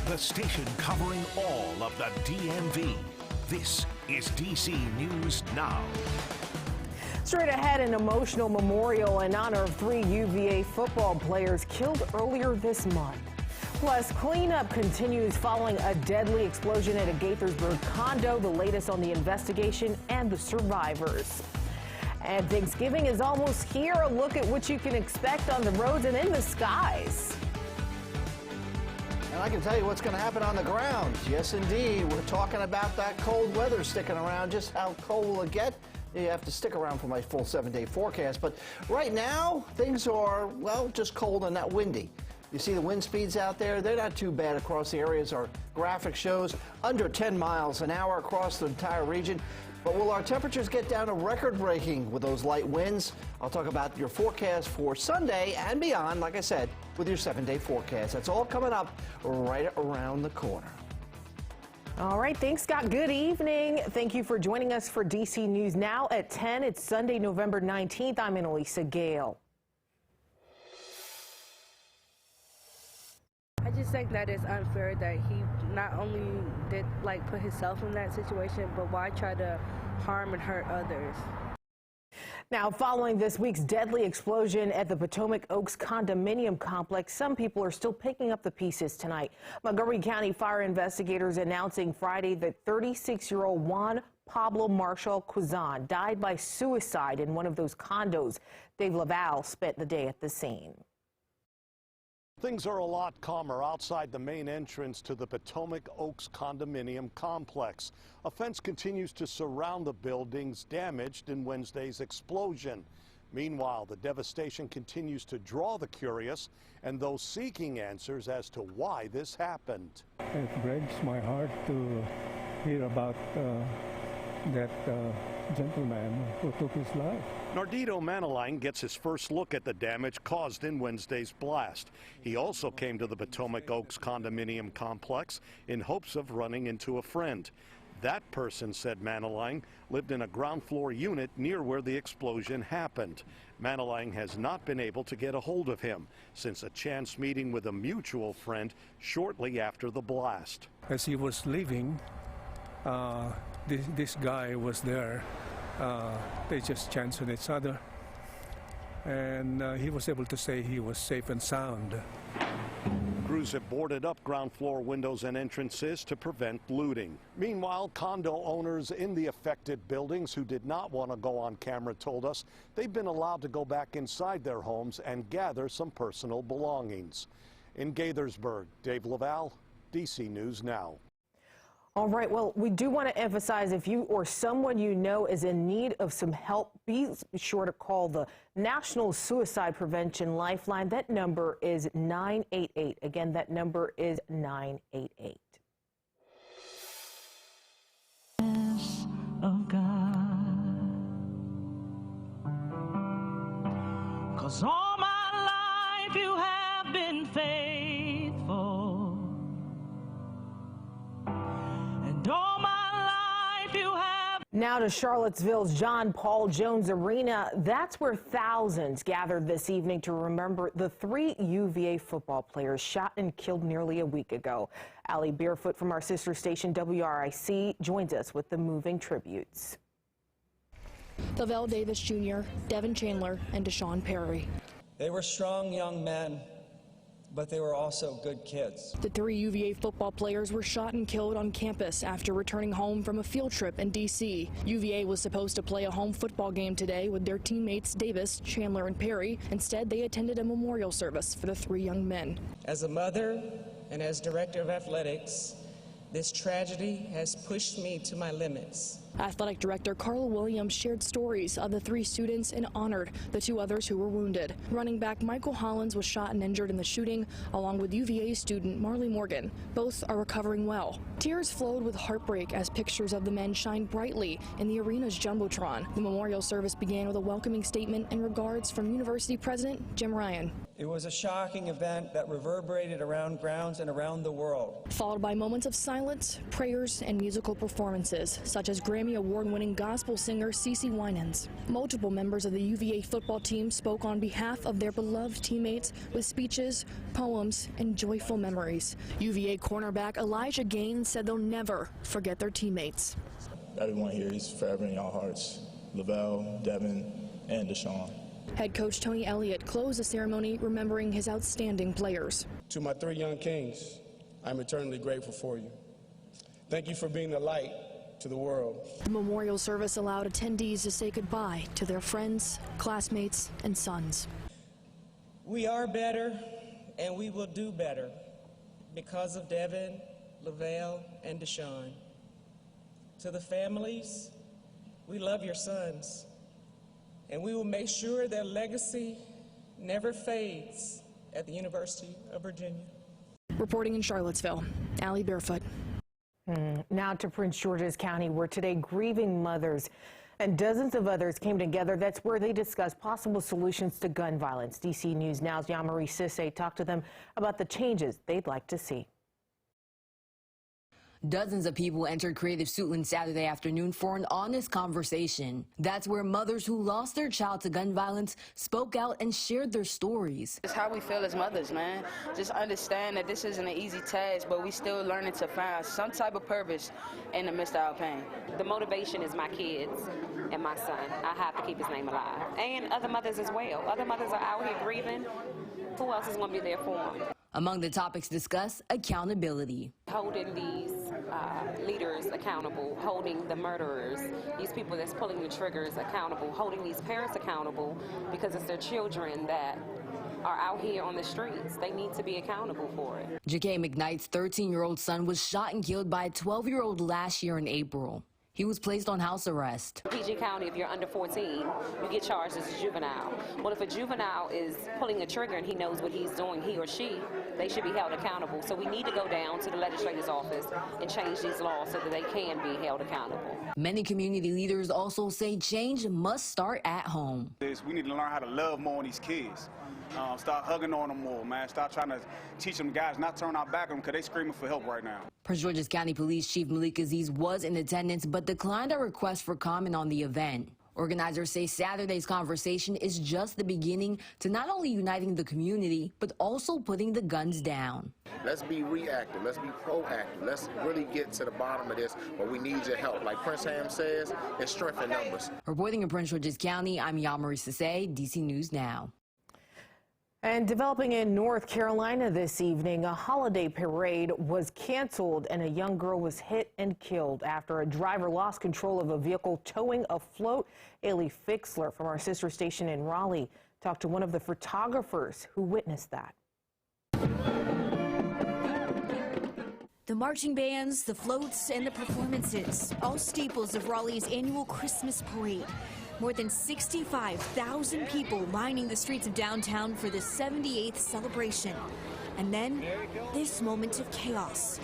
the station covering all of the DMV. This is DC News Now. Straight ahead, an emotional memorial in honor of 3 UVA football players killed earlier this month. Plus, cleanup continues following a deadly explosion at a Gaithersburg condo, the latest on the investigation and the survivors. And Thanksgiving is almost here. A look at what you can expect on the roads and in the skies. And I can tell you what's going to happen on the ground. Yes, indeed. We're talking about that cold weather sticking around. Just how cold will it get? You have to stick around for my full 7-day forecast. But right now, things are, well, just cold and not windy. You see the wind speeds out there? They're not too bad across the areas. Our graphic shows under 10 miles an hour across the entire region. But will our temperatures get down to record-breaking with those light winds? I'll talk about your forecast for Sunday and beyond, like I said, with your 7-day forecast. That's all coming up right around the corner. All right, thanks, Scott. Good evening. Thank you for joining us for DC News Now at 10. It's Sunday, November 19th. I'm Annalisa Gale. I just think that it's unfair that he not only did put himself in that situation, but why try to harm and hurt others? Now, following this week's deadly explosion at the Potomac Oaks condominium complex, some people are still picking up the pieces tonight. Montgomery County fire investigators announcing Friday that 36-year-old Juan Pablo Marshall Quizan died by suicide in one of those condos. Dave Laval spent the day at the scene. Things are a lot calmer outside the main entrance to the Potomac Oaks condominium complex. A fence continues to surround the buildings damaged in Wednesday's explosion. Meanwhile, the devastation continues to draw the curious and those seeking answers as to why this happened. It breaks my heart to hear about that gentleman who took his life. Nardito Manaline gets his first look at the damage caused in Wednesday's blast. He also came to the Potomac Oaks condominium complex in hopes of running into a friend. That person, said Manaline, lived in a ground floor unit near where the explosion happened. Manaline has not been able to get a hold of him since a chance meeting with a mutual friend shortly after the blast. As he was leaving, this guy was there. They just chanced on each other, and he was able to say he was safe and sound. Crews have boarded up ground floor windows and entrances to prevent looting. Meanwhile, condo owners in the affected buildings who did not want to go on camera told us they've been allowed to go back inside their homes and gather some personal belongings. In Gaithersburg, Dave Laval, DC News Now. All right, well, we do want to emphasize if you or someone you know is in need of some help, be sure to call the National Suicide Prevention Lifeline. That number is 988. Again, that number is 988. Of God, 'cause all my life you have been faithful. Now to Charlottesville's John Paul Jones Arena. That's where thousands gathered this evening to remember the 3 UVA football players shot and killed nearly a week ago. Allie Barefoot from our sister station WRIC joins us with the moving tributes. Lavelle Davis Jr., Devin Chandler, and Deshaun Perry. They were strong young men, but they were also good kids. The 3 UVA football players were shot and killed on campus after returning home from a field trip in D.C. UVA was supposed to play a home football game today with their teammates Davis, Chandler, and Perry. Instead, they attended a memorial service for the 3 young men. As a mother and as director of athletics, this tragedy has pushed me to my limits. Athletic Director Carla Williams shared stories of the 3 students and honored the 2 others who were wounded. Running back Michael Hollins was shot and injured in the shooting, along with UVA student Marley Morgan. Both are recovering well. Tears flowed with heartbreak as pictures of the men shined brightly in the arena's jumbotron. The memorial service began with a welcoming statement and regards from University President Jim Ryan. It was a shocking event that reverberated around grounds and around the world. Followed by moments of silence, prayers, and musical performances, such as Grammy Award-winning gospel singer CeCe Winans. Multiple members of the UVA football team spoke on behalf of their beloved teammates with speeches, poems, and joyful memories. UVA cornerback Elijah Gaines said they'll never forget their teammates. Everyone here is forever in our hearts. Lavelle, Devin, and Deshaun. Head coach Tony Elliott closed the ceremony remembering his outstanding players. To my 3 young kings, I'm eternally grateful for you. Thank you for being the light to the world. The memorial service allowed attendees to say goodbye to their friends, classmates, and sons. We are better, and we will do better because of Devin, Lavelle, and Deshaun. To the families, we love your sons, and we will make sure their legacy never fades at the University of Virginia. Reporting in Charlottesville, Allie Barefoot. Now to Prince George's County, where today grieving mothers and dozens of others came together. That's where they discussed possible solutions to gun violence. DC News Now's Yamari Sisse talked to them about the changes they'd like to see. Dozens of people entered Creative Suitland Saturday afternoon for an honest conversation. That's where mothers who lost their child to gun violence spoke out and shared their stories. It's how we feel as mothers, man. Just understand that this isn't an easy task, but we still learning to find some type of purpose in the midst of our pain. The motivation is my kids and my son. I have to keep his name alive. And other mothers as well. Other mothers are out here grieving. Who else is going to be there for them? Among the topics discussed, accountability. Holding these leaders accountable, holding the murderers, these people that's pulling the triggers accountable, holding these parents accountable because it's their children that are out here on the streets. They need to be accountable for it. Ja'Kay McKnight's 13-year-old son was shot and killed by a 12-year-old last year in April. He was placed on house arrest. PG County, if you're under 14, you get charged as a juvenile. Well, if a juvenile is pulling a trigger and he knows what he's doing, he or she, they should be held accountable. So we need to go down to the legislator's office and change these laws so that they can be held accountable. Many community leaders also say change must start at home. We need to learn how to love more on these kids. Start hugging on them more, man. Start trying to teach them guys not turn our back on them because they're screaming for help right now. Prince George's County Police Chief Malik Aziz was in attendance but declined a request for comment on the event. Organizers say Saturday's conversation is just the beginning to not only uniting the community, but also putting the guns down. Let's be reactive. Let's be proactive. Let's really get to the bottom of this, but we need your help. Like Prince Ham says, it's strength in numbers. Reporting in Prince George's County, I'm Yamari Sisse, DC News Now. And developing in North Carolina this evening, a holiday parade was canceled and a young girl was hit and killed after a driver lost control of a vehicle towing a float. Ailey Fixler from our sister station in Raleigh talked to one of the photographers who witnessed that. The marching bands, the floats, and the performances, all staples of Raleigh's annual Christmas parade. More than 65,000 people lining the streets of downtown for the 78th celebration. And then, this moment of chaos.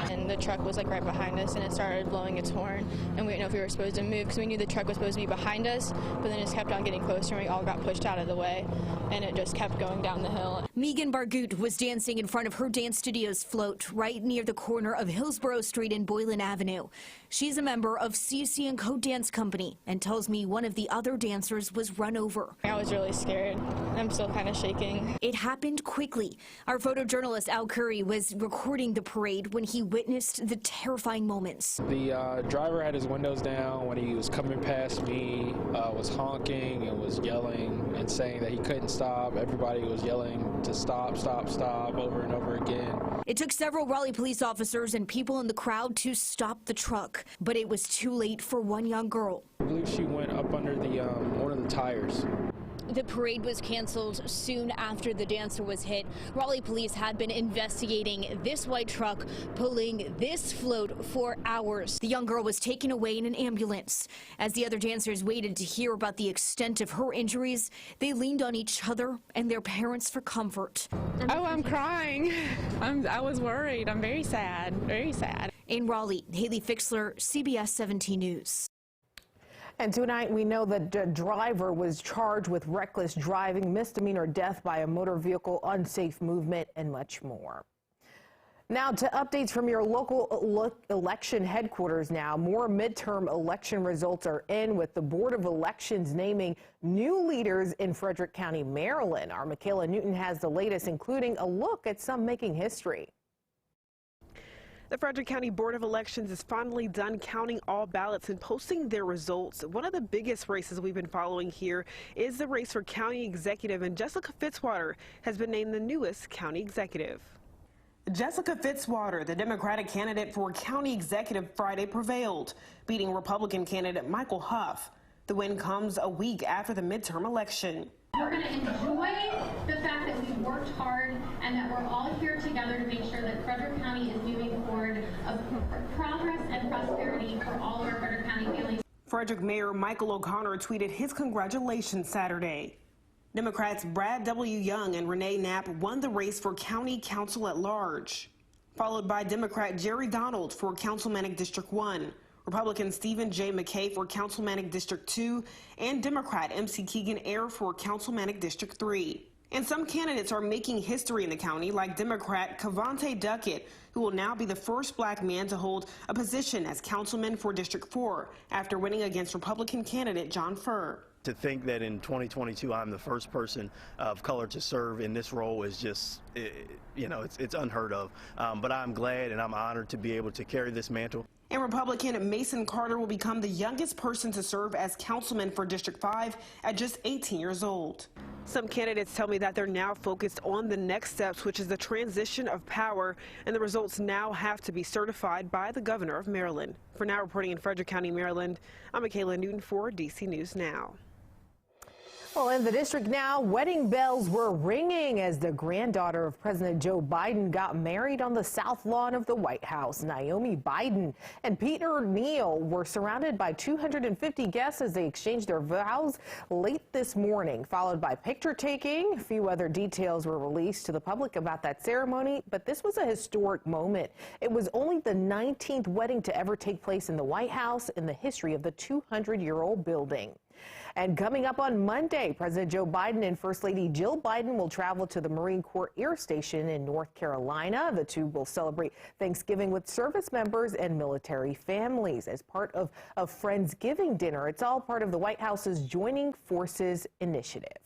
And the truck was like right behind us and it started blowing its horn and we didn't know if we were supposed to move because we knew the truck was supposed to be behind us, but then it just kept on getting closer and we all got pushed out of the way and it just kept going down the hill. Megan Bargoot was dancing in front of her dance studio's float right near the corner of Hillsborough Street and Boylan Avenue. She's a member of CC & Co Dance Company and tells me one of the other dancers was run over. I was really scared. I'm still kind of shaking. It happened quickly. Our photojournalist Al Curry was recording the parade when he witnessed the terrifying moments. The driver had his windows down when he was coming past me, was honking and was yelling and saying that he couldn't stop. Everybody was yelling to stop, stop, stop over and over again. It took several Raleigh police officers and people in the crowd to stop the truck, but it was too late for one young girl. I believe she went up under the one of the tires. The parade was canceled soon after the dancer was hit. Raleigh police had been investigating this white truck pulling this float for hours. The young girl was taken away in an ambulance. As the other dancers waited to hear about the extent of her injuries, they leaned on each other and their parents for comfort. Oh, I'm crying. I was worried. I'm very sad, very sad. In Raleigh, Haley Fixler, CBS 17 News. And tonight we know that the driver was charged with reckless driving, misdemeanor death by a motor vehicle, unsafe movement, and much more. Now to updates from your local election headquarters now. More midterm election results are in, with the Board of Elections naming new leaders in Frederick County, Maryland. Our Michaela Newton has the latest, including a look at some making history. The Frederick County Board of Elections is finally done counting all ballots and posting their results. One of the biggest races we've been following here is the race for county executive, and Jessica Fitzwater has been named the newest county executive. Jessica Fitzwater, the Democratic candidate for county executive, Friday prevailed, beating Republican candidate Michael Huff. The win comes a week after the midterm election. We're going to enjoy the fact that we've worked hard and that we're all here together to make sure that Frederick County is moving forward of progress and prosperity for all of our Frederick County families. Frederick Mayor Michael O'Connor tweeted his congratulations Saturday. Democrats Brad W. Young and Renee Knapp won the race for county council at large, followed by Democrat Jerry Donald for Councilmanic District 1. Republican Stephen J. McKay for Councilmanic District 2, and Democrat MC Keegan Ayer for Councilmanic District 3. And some candidates are making history in the county, like Democrat Cavante Duckett, who will now be the first black man to hold a position as councilman for District 4 after winning against Republican candidate John Furr. To think that in 2022 I'm the first person of color to serve in this role is just, it's unheard of. But I'm glad and I'm honored to be able to carry this mantle. And Republican Mason Carter will become the youngest person to serve as councilman for District 5 at just 18 years old. Some candidates tell me that they're now focused on the next steps, which is the transition of power, and the results now have to be certified by the governor of Maryland. For now, reporting in Frederick County, Maryland, I'm Michaela Newton for DC News Now. Well, in the district now, wedding bells were ringing as the granddaughter of President Joe Biden got married on the south lawn of the White House. Naomi Biden and Peter Neal were surrounded by 250 guests as they exchanged their vows late this morning, followed by picture taking. A few other details were released to the public about that ceremony, but this was a historic moment. It was only the 19th wedding to ever take place in the White House in the history of the 200-year-old building. And coming up on Monday, President Joe Biden and First Lady Jill Biden will travel to the Marine Corps Air Station in North Carolina. The two will celebrate Thanksgiving with service members and military families as part of a Friendsgiving dinner. It's all part of the White House's Joining Forces initiative.